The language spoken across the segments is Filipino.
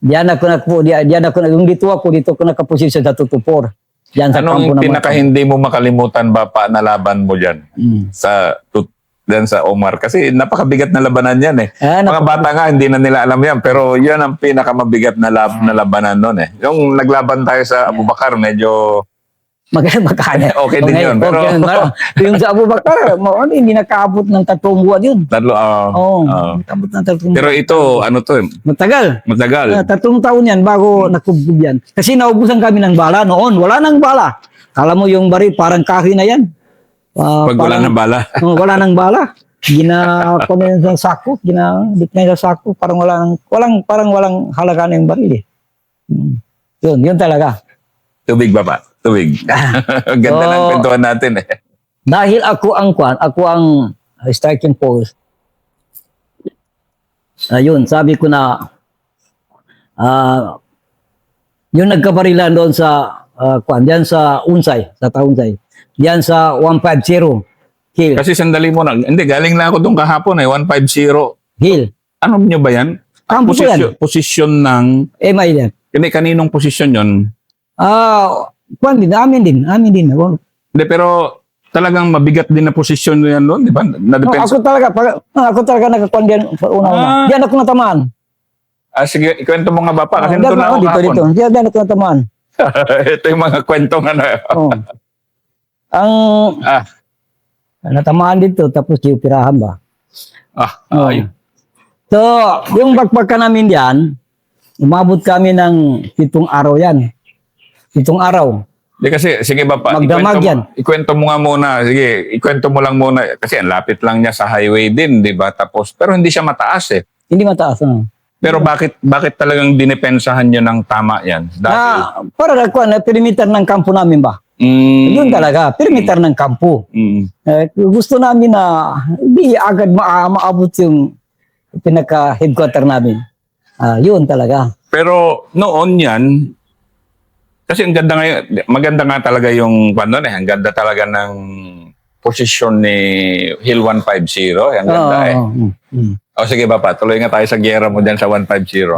diyan ako yung dito ako nakaposisyon sa tutupor. Diyan sa Anong kampo naman. pinaka hindi mo makalimutan ba pa na laban mo dyan? Diyan sa Omar? Kasi napakabigat na labanan yan eh. Mga bata nga, hindi na nila alam yan. Pero yan ang pinakamabigat na labanan nun eh. Yung naglaban tayo sa Abubakar, medyo... Magkanya. Okay din yun. Pero... yung sa Abubakar, hindi nakaabot ng 3 buwan yun. Nakabot ng 3 buwan. Pero ito, ano to? Matagal. 3 taon yan bago nakubog yan. Kasi naubusan kami ng bala noon. Wala nang bala. Kala mo yung baril, parang kahoy na yan. Pag wala ng bala. Wala nang bala. Gina-ako na yun sa sako. Ginabit na yun sa sako. Parang walang halaga na yung baril eh. Yun talaga. Tubig ba pa? Tubig. Ganda ng kwentuhan natin eh. Dahil ako ang striking post. Ayun, sabi ko na yung nagkabarilan doon sa diyan sa Unsay, sa Taunsay. Diyan sa 150 Hill. Kasi sandali mo na. Hindi, galing lang ako doon kahapon eh. 150 Hill. Ano nyo ba yan? Kampo po yan. Posisyon ng... MI yan. Kaninong posisyon yun? Amin din. Hindi, pero talagang mabigat din na posisyon yan doon, di ba? Ako talaga nakakuan diyan una. Diyan ako natamaan. Sige, ikwento mo nga ba pa? Kasi doon ako kahapon. Dito. Diyan ako natamaan. Ito yung mga kwentong ano. Natamaan dito, tapos pirahan ba? Ayun. So, yung pagpagka namin diyan, umabot kami ng 7 araw yan. 7 araw. Di kasi, sige ba pa, magdamag yan. Ikwento mo nga muna, sige, ikwento mo lang muna, kasi ang lapit lang niya sa highway din, di ba? Tapos, pero hindi siya mataas eh. Hindi mataas. Pero bakit talagang dinepensahan nyo ng tama yan? Dahil... para na perimeter ng kampo namin ba? Yun talaga, perimeter ng kampo. Gusto namin na hindi agad maabot yung pinaka-headquarter namin. Yun talaga. Pero noon yan, kasi ang ganda ngayon, maganda nga talaga yung paano ang ganda talaga ng posisyon ni Hill 150. Ang ganda sige ba pa, tuloy nga tayo sa giyera mo dyan sa 150.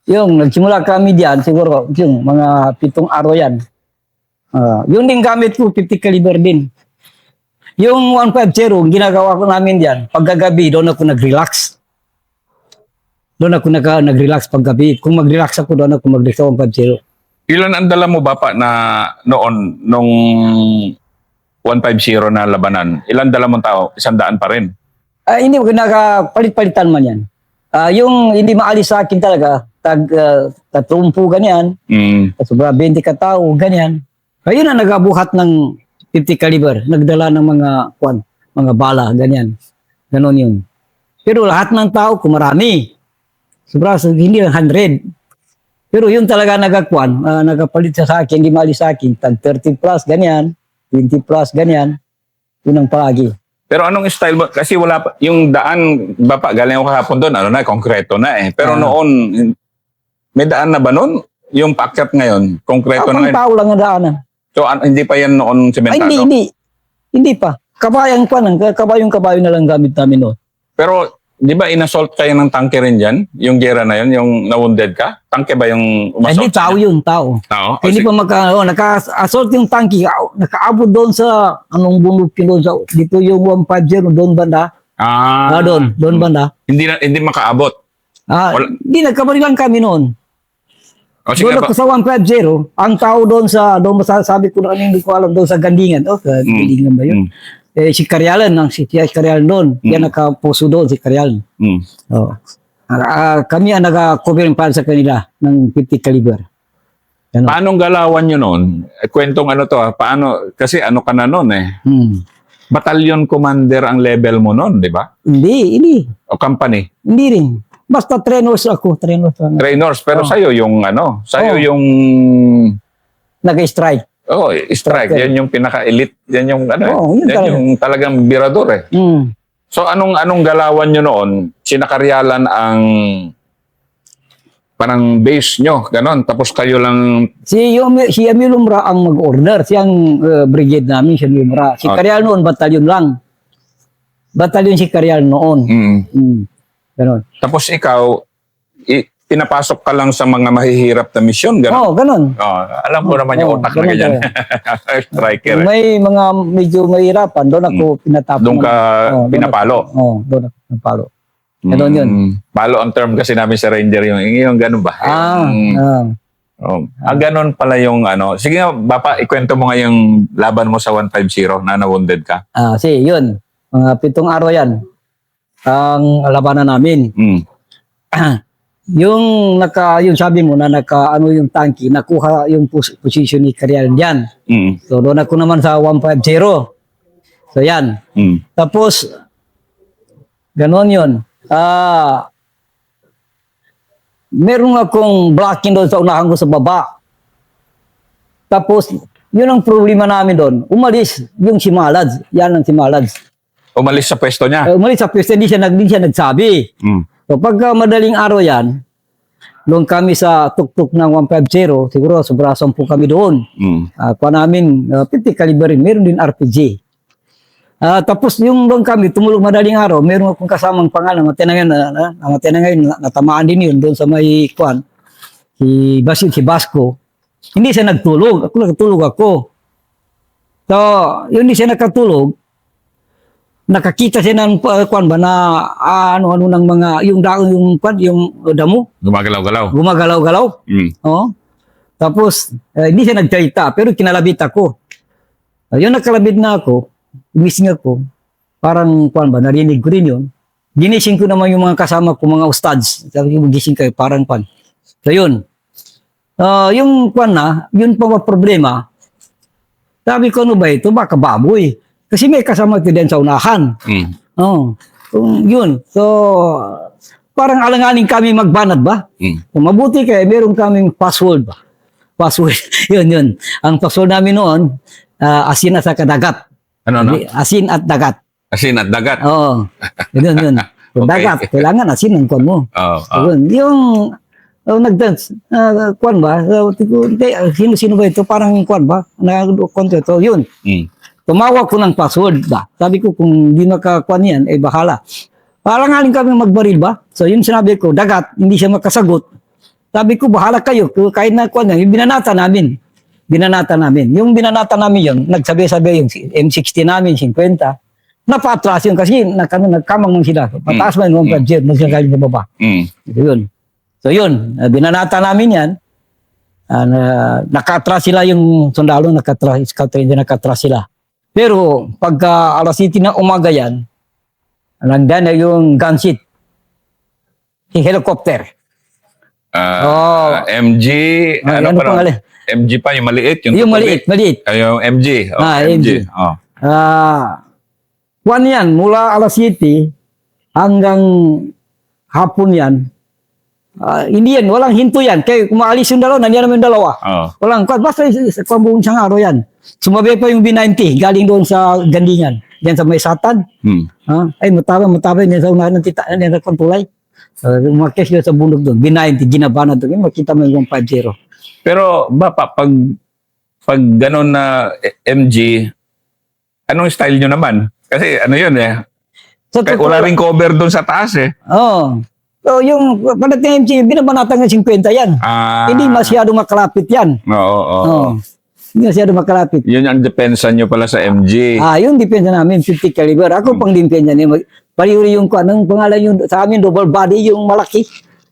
Yung nagsimula kami diyan, siguro yung mga 7 araw yan. Yung din gamit ko, 50 caliber din. Yung 150, ginagawa ko namin diyan, paggagabi, doon ako nag-relax. Doon ako nag-relax paggabi. Kung mag-relax ako, doon ako mag-relax sa 150. Ilan ang dala mo ba pa na noon, nung 150 na labanan? Ilan dala mong tao? 100 pa rin? Hindi, nakapalit-palitan man yan. Yung hindi maalis sa akin talaga, tatrumpo ganyan, sobra 20 katao, ganyan. Ayun na nagabuhat ng 50 caliber, nagdala ng mga bala, ganyan. Ganon yun. Pero lahat ng tao, kumarami. Sobra, hindi 100. Pero yun talaga nagapalit sa akin, hindi maalis sa akin. Tag 30 plus, ganyan. 20 plus, ganyan. Yun ang palagi. Pero anong style mo? Kasi wala pa, yung daan, bapa, galing ako kahapon doon, konkreto na eh. Pero noon, may daan na ba noon? Yung paakyat ngayon, konkreto na ngayon? Tao lang ang daanan. So, hindi pa yan noon sementado? Hindi pa. Kabayo na lang gamit namin noon. Pero, di ba inassault kayo ng tangke rin dyan? Yung gera na yun, yung na-wounded ka? Tangke ba yung umassault? Hindi, tao yun, tao. Hindi pa naka-assault yung tangke. Nakaabot doon sa, anong bumukin doon sa, dito yung 150, doon banda. Doon banda. Hindi makaabot? Hindi, nagkabarilan kami noon. Doon ako sa 150, ang tao doon sabi ko na hindi ko alam, doon sa Gandingan. Gandingan ba yun? Si Karyalan, si Karyalan doon. Yan nakapuso doon, si Karyalan. Kami ang nag-cover para sa kanila ng 50 caliber. Ano? Paanong galawan nyo noon? Kwentong ano to, paano, kasi ano ka na noon eh. Battalion commander ang level mo noon, di ba? Hindi. O company? Hindi rin. Basta trainers ako. Trainers, pero sa'yo yung yung... Nag-strike. Strike. Yan yung pinaka-elite. Yan yung yan yung talagang birador eh. So anong galawan nyo noon? Sinakaryalan ang parang base nyo, ganon. Tapos kayo lang... Si Emil Umra ang mag-order. Siyang brigade namin, si Emil Umra. Si Karyal noon, batalyon lang. Batalyon si Karyal noon. Ganon. Tapos ikaw, pinapasok ka lang sa mga mahihirap na misyon, gano'n? Oo, ganon. Alam ko naman yung utak na ganun ganyan. Striker. May mga medyo mahirapan, doon ako pinatapos. Doon ka pinapalo. Doon ako pinapalo. Ganon yun. Palo ang term kasi namin sa Ranger yung gano'n ba? Ganon pala yung ano. Sige nga, Bapa, ikwento mo nga yung laban mo sa 150 na na-wounded ka. Kasi yun, mga 7 araw yan, ang labanan namin. Yung sabi mo na yung tanki, nakuha yung position ni Karial diyan. So doon ako naman sa 150. So yan. Tapos ganon yun. Meron akong blocking doon sa unahan ko sa baba. Tapos yun ang problema namin doon. Umalis yung si Malads. Yan ang si Malads. Umalis sa pwesto niya? Umalis sa pwesto, hindi siya nagsabi. So pagka madaling araw yan, doon kami sa tuktok ng 150, siguro sobra 10 kami doon. Kuha namin 50 caliber, meron din RPG. Tapos yung doon kami, tumulog madaling araw, meron akong kasamang pangalan, namatay na ngayon, natamaan din yun doon sa may kuan, si Basco. Hindi siya nagtulog, nagtulog ako. So, yun hindi siya nakatulog, nakakita siya ng kuan ba na ano ng mga yung damo gumagalaw-galaw. Tapos hindi siya nagsalita pero kinalabit ako. Yung nakalabit na ako, gising ako, parang kuan ba narinig ko rin yun. Ginising ko naman yung mga kasama ko, mga ustads. Sabi ko gising kayo parang kuan. So yun. Yung kuan na, yun pa problema. Sabi ko ano ba ito? Baka baboy. Kasi may kasama ko din sa unahan. Yun. So, parang alanganin kami magbanat ba? So, mabuti kaya meron kaming password ba? Password. Yun. Ang password namin noon, asin at saka dagat. Ano? Asin at dagat. Asin at dagat? Oo. Yun. So, Okay. Dagat. Kailangan asin ang kuwan mo. So, yun. Yung nag-dance. Kuwan ba? Sino ba ito? Parang kuwan ba? Nag-kuwan ito. Yun. Tumawag ko ng password ba? Sabi ko kung di makakuan yan, bahala. Palanganin kami magbaril ba? So yun sinabi ko, dagat, hindi siya makasagot. Sabi ko, bahala kayo. Kahit na kuan yan, yung binanata namin. Yung binanata namin yun, nagsabi-sabi yung M60 namin, 50. Napatras yun kasi nagkamang man sila. Pataas man yung 150, nagsasabi sa baba. Yun. So yun, binanata namin yan. Nakatras sila yung sundalo, nakatras sila. Pero pagka alas 7 na umaga yan, nandiyan na yung gunship. Yung helicopter. MG, ano pa pangalan? MG pa, yung maliit. Yung maliit. Yung MG. MG. Kuwan yan, mula alas 7 hanggang hapon yan. Hindi yan, walang hinto yan. Kaya kumaalis yung dalawa, nandiyan naman yung dalawa. Walang, basta sa buong siyang araw yan. Sumabi pa yung B90, galing doon sa Gandingan. Yan sa may Satan. Mataba yan sa unahan ng tita, yan sa Pantulay. Umakis yun sa bundok doon. B90, ginaba na doon. Makita mo yung 150. Pero, Bapa, pag gano'n na MG, anong style nyo naman? Kasi ano yun wala rin cover doon sa taas So, yung pagdating ng MG, binabanatan ng 50 yan. Hindi masyado makalapit yan. Oo. Hindi masyado makalapit. Yun ang depensa nyo pala sa MG. Yung depensa namin, 50 caliber. Ako pang depensa niya. Pariuri yung anong pangalan yung sa amin, double body, yung malaki.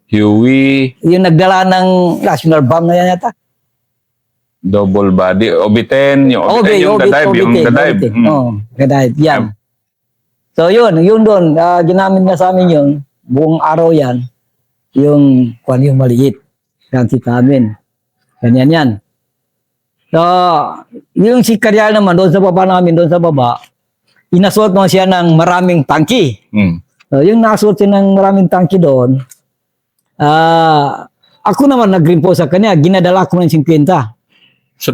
Huey. Yung nagdala ng national bomb na yan yata. Double body. Obi-10. Yung Obi-10, yung Gadive. Gadive. Yan. So, yun doon. Ginamit na sa amin yung buong araw yan, yung maliit. Gansit namin. Ganyan yan. So, yung si Karial naman, doon sa baba namin, inasuot naman siya ng maraming tangki. So, yung nasuot siya ng maraming tangki doon, ako naman nag-rimpo sa kanya, ginadala ko ng 50. So,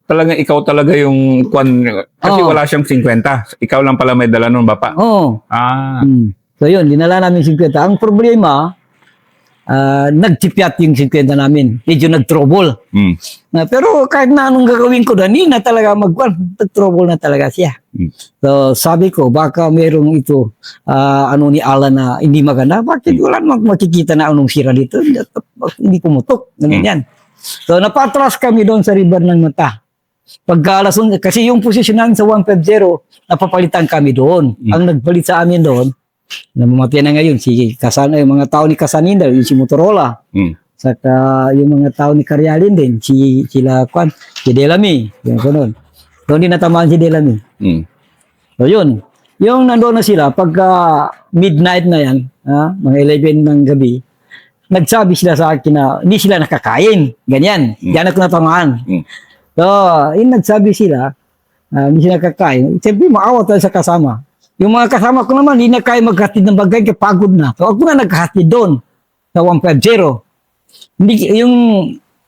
talaga ikaw talaga yung kasi wala siyang 50. Ikaw lang pala may dala nun, Bapa. So yun, dinala namin 50. Ang problema, nagtipyat yung 50 namin. Medyo nag-trouble. Mm. Pero kahit na anong gagawin ko doon, hindi na talaga nag-trouble na talaga siya. Mm. So sabi ko, baka merong ito, ni Alan na hindi maganda. Bakit wala namang makikita na anong sira dito? Hindi pumutok. Ganun yan. So napatras kami doon sa river ng mata. Kasi yung posisyon namin sa 150, napapalitan kami doon. Ang nagpalit sa amin doon, namatay na ngayon, yung mga tao ni Casaninda, yung si Motorola. Saka yung mga tao ni Karyalin din, si Delamy, yung ganun. So, hindi natamaan si Delamy. So, yun. Yung nandoon na sila, pagka midnight na yan, mga 11 ng gabi, nagsabi sila sa akin na hindi sila nakakain. Ganyan. Diyan ako natamaan. So, yung nagsabi sila, hindi sila nakakain. Siyempre, maawa tayo sa kasama. Yung mga kasama ko naman, hindi na kaya maghatid ng bagay, kaya pagod na. So, ako na naghatid doon sa 150. Hindi, yung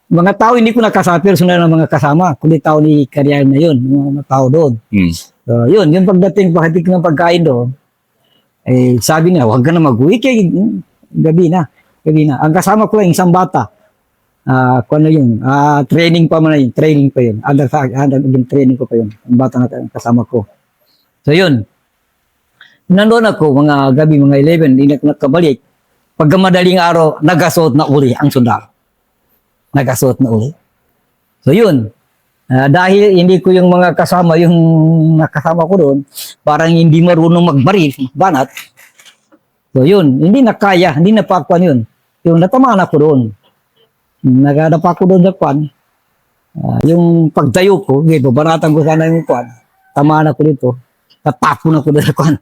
mga tao, hindi ko nakasama, pero sunod ng mga kasama. Kundi tao ni Karyan na yun, yung mga tao doon. So, yun, yung pagdating, pakatid ko ng pagkain doon, sabi niya, huwag ka na mag-uwi, kaya gabi na. Ang kasama ko lang, isang bata. Training pa man yun, training pa yun. Yung training ko pa yun, ang bata na kasama ko. So, yun. Nandoon ako, mga gabi, mga 11, hindi ako nakabalik. Pagka madaling araw, nagasuot na uli ang sundalo. Nagasuot na uli. So yun, dahil hindi ko yung mga kasama, yung nakasama ko doon, parang hindi marunong magbaril, banat. So yun, hindi na kaya, hindi na pakuan yun. Yung natamaan ako doon. Nagadapa ko doon sa kwan. Yung pagtayo ko, babanatan ko sana yung kwan. Tamaan ako dito. Tatapon ako doon sa kwan.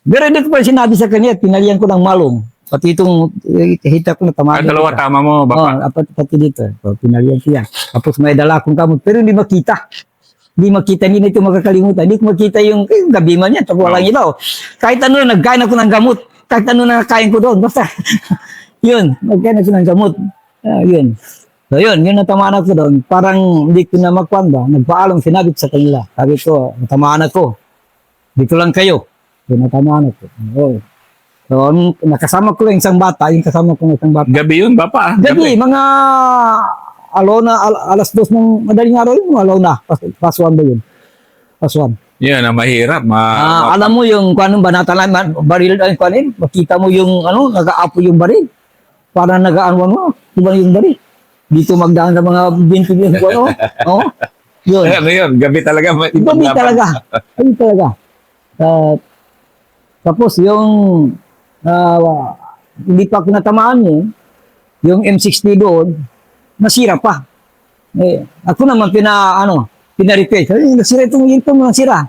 Pero hindi ko pa sinabi sa kanya, pinalian ko ng malong. Pati itong hita ko na tamaan. Dalawa tama mo, baka? Pati dito. So, pinalian siya. Tapos may dala akong kamot, pero hindi makita. Hindi na ito makakalimutan. Hindi ko makita yung gabi man yan. Tapos walang ilaw. Kahit ano na, nagkain ako ng gamot. Kahit ano na nakain ko doon. Basta, yun, nagkain ako ng gamot. Yun. So yun, yun natamaan ako doon. Parang hindi ko na magkwanda. Nagpaalam, sinabi ko sa kanila. Sabi ko, natamaan ako. Dito lang kayo. Pinatamaan ako. Oh. So, nakasama ko lang isang bata, yung kasama ko ng isang bata. Gabi yun, bapa? Gabi, mga alas 2 ng madaling araw yun, alauna. Pas 1 ba yun? Pas 1. Yan, mahirap. Alam mo yung kung banata lang, baril, makita mo yung, nag-aapo yung baril. Para nag-aanwan mo, diba yung baril? Dito magdaan sa mga binti yung oh. Yun. Ano yun? Gabi talaga. Gabi talaga. Tapos yung hindi pa ako natamaan yung M60 doon, nasira pa. Ako naman pina-repair. Nasira itong nasira.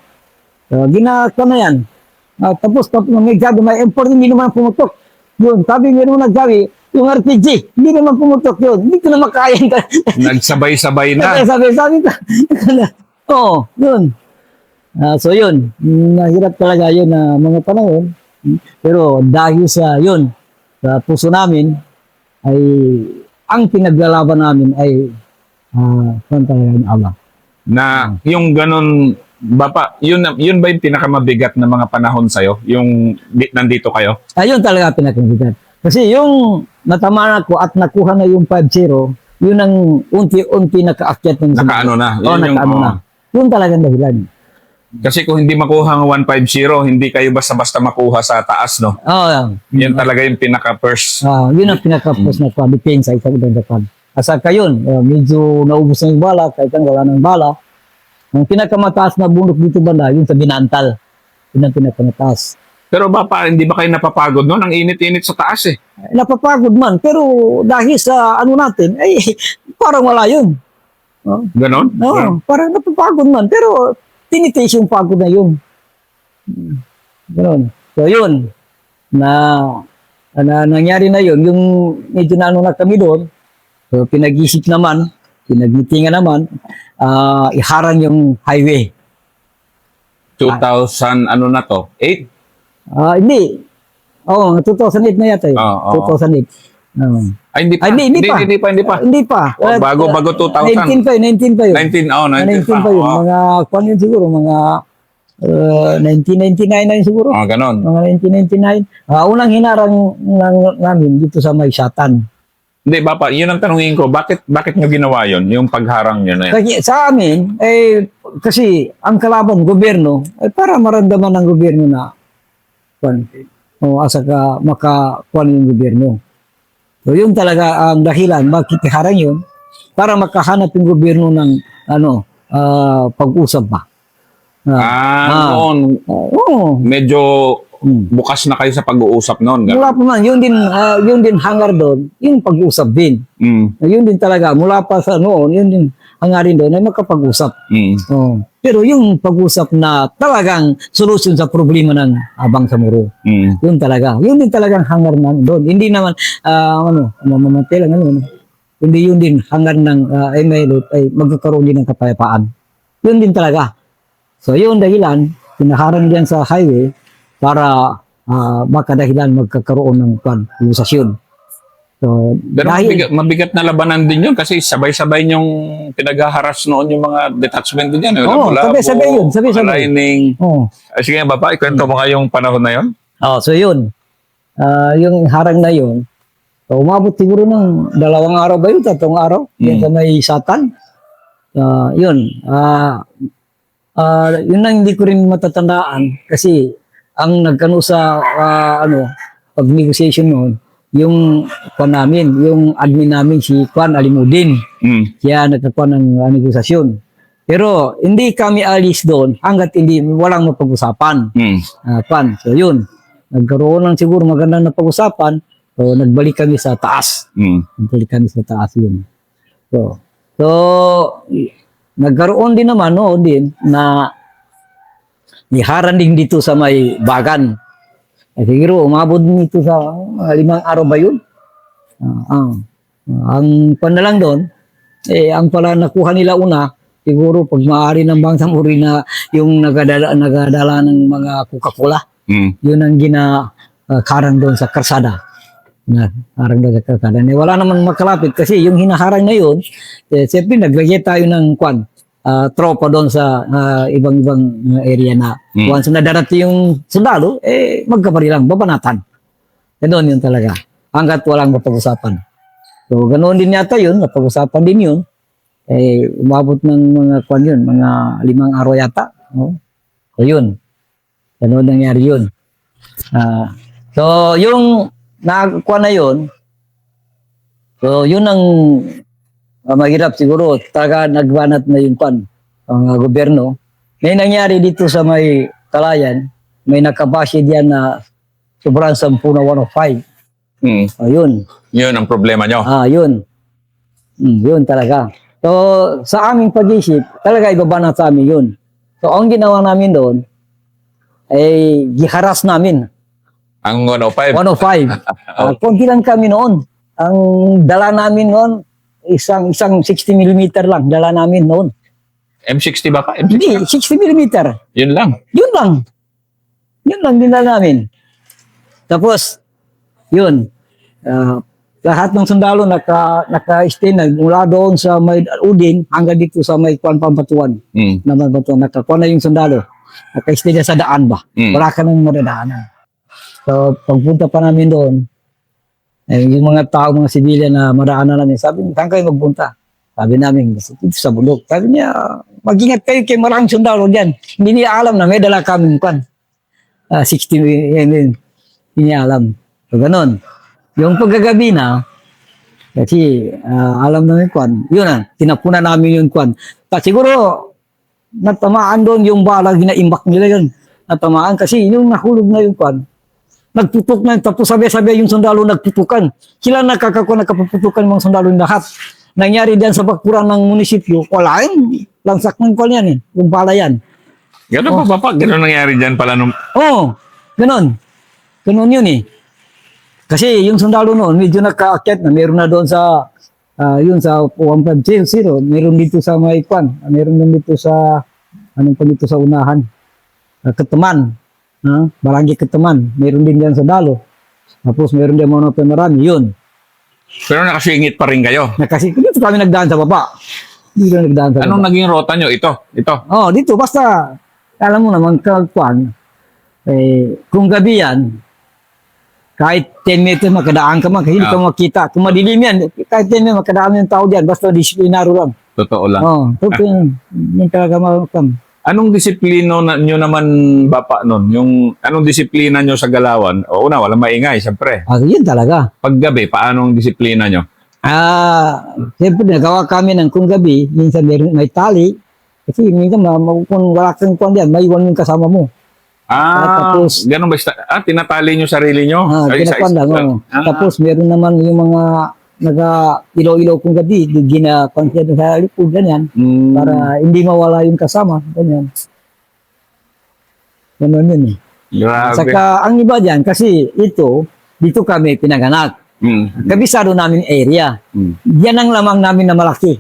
Ginagawa na yan. Tapos may gabi, may M40, hindi naman pumutok. Yun, sabi meron naggawi, yung RPG, hindi naman pumutok yun. Hindi ko na makaya. Nagsabay-sabay na. Sabi ko. Oo, yun. So yun, nahirap talaga yun na mga panahon. Pero dahil sa yun, sa puso namin, ay ang pinaglalaban namin ay talaga yung Allah. Na yung ganun, bapa, yun ba yung pinakamabigat na mga panahon sa'yo? Yung nandito kayo? Ayun talaga pinakamabigat. Kasi yung natamaan ako at nakuha na yung 5-0, yun ang unti-unti nakaakyat ng nakaano na. Na. Yun talagang dahilan. Kasi kung hindi makuha ang 150, hindi kayo basta-basta makuha sa taas, no? Yan talaga yung pinaka-first. Yun ang pinaka-first na depensa sa ibang dapat. Asaka yun, medyo naubos na yung bala, kahit ang wala ng bala. Ang pinakamataas na bundok dito banda, yun sa Binantal. Yun ang pinakamataas. Pero hindi ba kayo napapagod noon? Ang init-init sa taas Napapagod man, pero dahil sa natin, parang wala yun. Ganon? Parang napapagod man, pero tinitiis yung pagod na yun. Ganon. So yun, nangyari na yun, yung medyo na kami doon, so pinag-isip naman, pinag-meetingan naman, iharang yung highway. 2000, na to? 8? Hindi. 2008 na yata 2008. Hindi pa. Hindi pa. Bago 2000. 19 pa yun. 19 pa yun. Mga, kung yun siguro, mga 1999 na yun siguro. Ganon. Mga 1999. Unang hinarang namin dito sa may Satan. Hindi, Papa, yun ang tanungin ko. Bakit nyo ginawa yun? Yung pagharang nyo na yun? Kasi sa amin, kasi ang kalaban, gobyerno, para maramdaman ng gobyerno na asa ka makakuan yung gobyerno. So yun talaga ang dahilan, bakit harang yun, para makahanap yung gobyerno ng pag-usap ba. Noon. Oo. Medyo bukas na kayo sa pag-uusap noon. Mula pa man, yun din hangar doon, yung pag-usap din. Yun din talaga, mula pa sa noon, yun din hangarin doon ay makapag-usap. Oh. Pero yung pag-usap na talagang solusyon sa problema ng Abang Samoro, yun talaga. Yun din talagang hangar namin doon. Hindi naman, mamamatay lang, hindi yun din hangar ng ML ay magkakaroon din ng kapayapaan. Yun din talaga. So yun dahilan, pinaharang diyan sa highway para baka dahilan magkakaroon ng konversasyon. So, pero mabigat na labanan din yun kasi sabay-sabay niyong pinag-haras noon yung mga detachment din yan. Oo, sabay-sabay yun. Sabay-sabay. Lining. Sige nga, Papa, ikwento mo kayong panahon na yun? So yun. Yung harang na yun, so, umabot siguro ng 2 araw ba yun? 3 araw? Yan sa may Satan. Yun. Yun lang hindi ko rin matatandaan kasi ang nagkano sa pag-negotiation noon, yung namin, yung admin namin si Juan Alimudin. Kaya nagkakuan ng negosasyon. Pero hindi kami alis doon hanggat walang mapag-usapan. So yun, nagkaroon lang siguro magandang napag-usapan. So nagbalik kami sa taas. Nagbalik kami sa taas yun. So nagkaroon din naman noon din na iharan din dito sa may Bagan. Siguro umabot dito sa 5 araw ba yun? Ang panalang doon, ang pala nakuha nila una, siguro pag maaari ng Bang Samoro na yung nagadala ng mga Coca-Cola. Yun ang ginakarang doon sa karsada. Harang doon sa karsada. Wala naman makalapit kasi yung hinaharang na yun, siyempre naglagay tayo ng tropa doon sa ibang-ibang area na once na darating yung sundalo, magkabarilang, babanatan. Ganoon yun talaga. Hanggat walang mapag-usapan. So, ganoon din yata yun, napag-usapan din yun. Umabot ng mga mga 5 araw yata. So, yun. Ganoon nangyari yun. So, yung nakakuha na yun, so, yun ang mahirap siguro, talaga nagbanat na yung ang gobyerno. May nangyari dito sa may Talayan, may nakabase diyan na sobrang 10 na 105. Yun. Yun ang problema nyo. Yun. Yun talaga. So, sa aming pag-isip, talaga ibabanat sa amin yun. So, ang ginawa namin doon, ay giharas namin. Ang 105? 105. Konti lang kami noon. Ang dala namin noon, isang 60 mm lang dala namin noon. M60 ba pa? Hindi, 60 mm. Yun lang. Yun lang dinala namin. Tapos, yun. Lahat ng sundalo naka-stay na mula doon sa may Udin hanggang dito sa may Pambatuan. Nakakuha na yung sundalo. Naka-stay na sa daan ba? Wala ka nang madadaanan. So, pagpunta pa namin doon, yung mga tao, mga sibilyan na maraanan namin, sabi niya, saan kayo magpunta? Sabi namin, dito sa bundok. Sabi niya, mag-ingat kayo kay maraming sundalo dyan. Hindi niya alam na may dala kaming 60 mm. Hindi niya alam. So, ganun. Yung paggagabi na, kasi alam namin yun tinapunan namin yung siguro, natamaan doon yung bala, ginaimbak nila yun. Natamaan kasi yung nahulog na yung nagputok na, tapos sabi-sabi yung sundalo nagputukan. Sila nakaputukan mga sundalo lahat. Nangyari diyan sa bakuran ng munisipyo, wala langsak ng yan yung bala yan. Gano'n pa, Papa? Gano'n nangyari dyan pala nung... Gano'n. Gano'n yun Kasi yung sundalo noon, medyo nakaakyat na, meron na doon sa, yun sa 1500, meron dito sa may meron din dito sa, dito sa unahan, Kataman. Barangay Kataman, meron din diyan sa Dalo. Tapos meron din mga marami, yun. Pero nakasingit pa rin kayo? Dito kami nagdaan sa baba. Anong naging rota nyo? Ito? Dito, basta, alam mo naman, kung gabi yan, Kahit 10 meters makadaan ka man, hindi ka makita. Kung madilim yan, kahit 10 meters makadaan yung tao dyan, basta disiplinaro lang. Totoo lang. Totoo yun talaga makakam. Anong disiplino nyo naman, Bapa, nun? Yung, anong disiplina nyo sa galawan? O una, walang maingay, siyempre. Yun talaga. Paggabi, paano ang disiplina nyo? Siyempre, nagawa kami ng kung gabi, minsan may tali, kasi minsan kung wala kang kuwan dyan, may iwan yung kasama mo. Tapos, ganun ba? Tinatali nyo sarili nyo? Ginakuan lang. Tapos, meron naman yung mga nag-ilaw-ilaw kung gabi, ginakuan siya sa likod, ganyan, para hindi mawala yung kasama, ganyan. Ganun yun eh. Grabe. Saka, ang iba dyan, kasi dito kami pinaganak. Kabisado namin area. Yan ang lamang namin na malaki.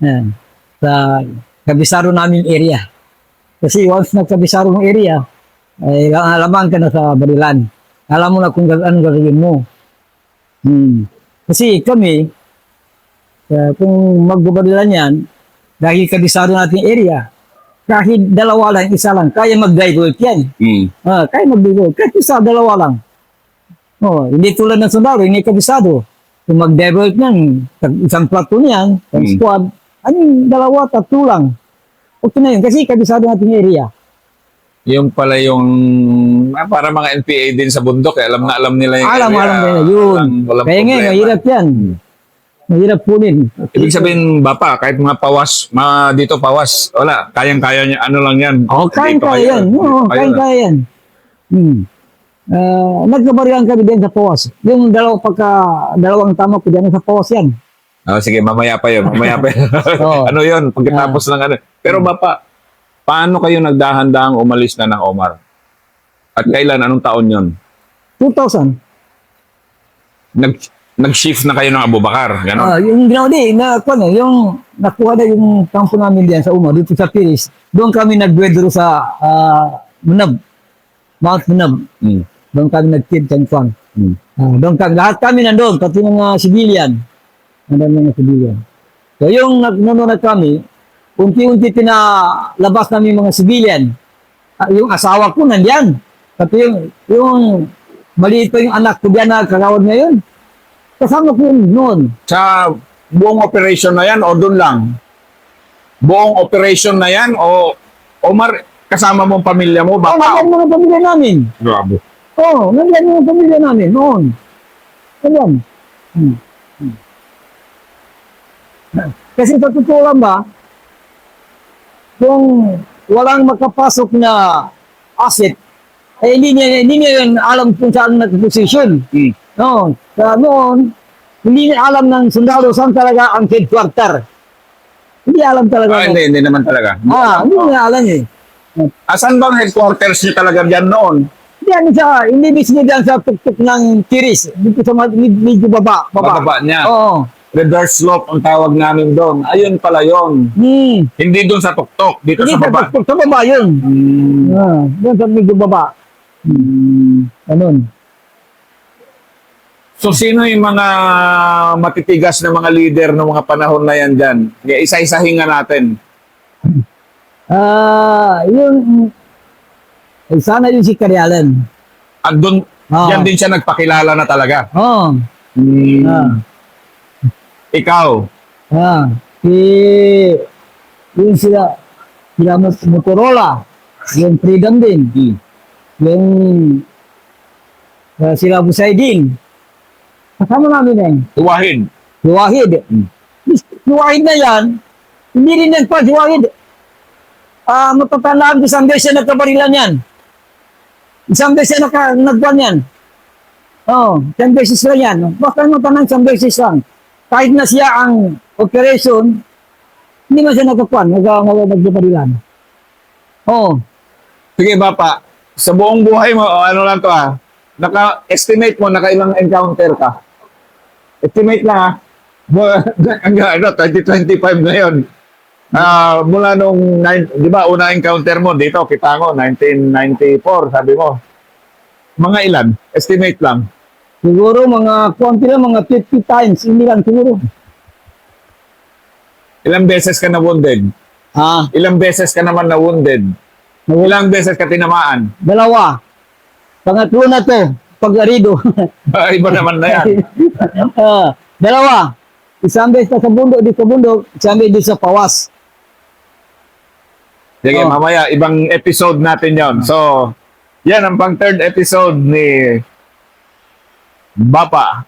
Yan. Sa kabisado namin area. Kasi once nagkabisado ng area, ay lamang ka na sa barilan. Alam mo na kung anong gagawin mo. Kasi kami, kung magbabarilan yan, dahil kabisado natin area, kahit dalawa lang, isa lang, kaya mag-divert yan. Kaya mag-divert. Kahit isa, dalawa lang. Hindi tulad ng sundalo, hindi kabisado. Kung mag-divert yan, isang platoon yan, isang squad, dalawa, tatlo lang. Okay na yun, kasi kabisado natin yung area. Yung pala yung, para mga NPA din sa bundok, alam na alam nila yung alam nila yun. Kaya ngayon, mahirap yan. Mahirap punin. Ibig sabihin, Bapa, kahit mga pawas, dito pawas, wala, kayang-kaya niya, ano lang yan. Kayang-kaya yan. Kayang-kaya yan. Nagkabarihan kami din sa pawas. Yung dalawang tama ko dyan sa pawas yan. Sige, mamaya pa yun. Ano yun, pagkatapos ng ano. Pero Bapa, paano kayo nagdahan-dahang umalis na ng Omar? At kailan? Anong taon yun? 2000. Nag-shift na kayo ng Abubakar, gano'n? Yung ginawa yung nakuha na yung kampo namin diyan sa Umar, dito sa Piris. Doon kami nag-wedro sa Munab. Mount Munab. Doon kami nag-kid sa Kwang. Doon kami, lahat kami nandoon, pati mga civilian. Nandoon mga civilian. So yung nanonood kami, unti-unti pinalabas namin mga civilian. Yung asawa ko nandiyan. Pati yung maliit pa yung anak ko diyan na kagawad ngayon. Kasama ko noon. Sa buong operation na yan o doon lang? Buong operation na yan o Omar, kasama mong pamilya mo? Nandiyan mga pamilya namin. Grabe. Nandiyan mga pamilya namin noon. Nandiyan. Kasi sa totoo lang ba, kung walang makapasok na asset, hindi niya yun alam kung saan nag-position. Noon, hindi niya alam ng sundalo saan talaga ang headquarter. Hindi alam talaga. Hindi naman talaga. Hindi niya alam eh. Asan bang headquarters niyo talaga dyan noon? Hindi mismo dyan sa tuktok ng Kiris. Dito sa medyo baba. Bababa niya. Oo. Reverse slope ang tawag namin doon. Ayun pala yun. Hindi doon sa tuktok, dito Hindi sa baba. Sa baba yun. Doon sa medyo baba. Ganun. So sino yung mga matitigas na mga leader ng mga panahon na yan dyan? Isa-isahin nga natin. Sana yun si Karyalan. At doon, yan din siya nagpakilala na talaga. Ikaw? Yung sila Motorola, yung Freedom din, yung sila Busaydin. Kasama namin eh. Wahid. Wahid. Wahid na yan, hindi rin yan pa, si Wahid. Matatandaan ko isang beses na nagkabarilan yan. Isang beses na nagkuhan yan. Isang beses lang yan. Basta matanang isang beses lang. Kahit na siya ang operation, hindi man siya nagkakuan, nagkabarilan. Sige, Bapa. Sa buong buhay mo, ano lang to naka-estimate mo, nakailang encounter ka. Estimate lang hanggang 2025 na yun. Mula nung, di ba, una encounter mo dito, Kitango, 1994, sabi mo. Mga ilan? Estimate lang. Siguro mga konti lang, mga 50 times, hindi lang siguro. Ilang beses ka na-wounded? Ilang beses ka naman na-wounded? Ilang beses ka tinamaan? 2. Pangatlo na to. pag-arido. Iba naman na yan. Dalawa. Isang beses sa bundok, isang beses sa pawas. Sige, Oh. mamaya, ibang episode natin yon. So, yan ang pang third episode ni Bapa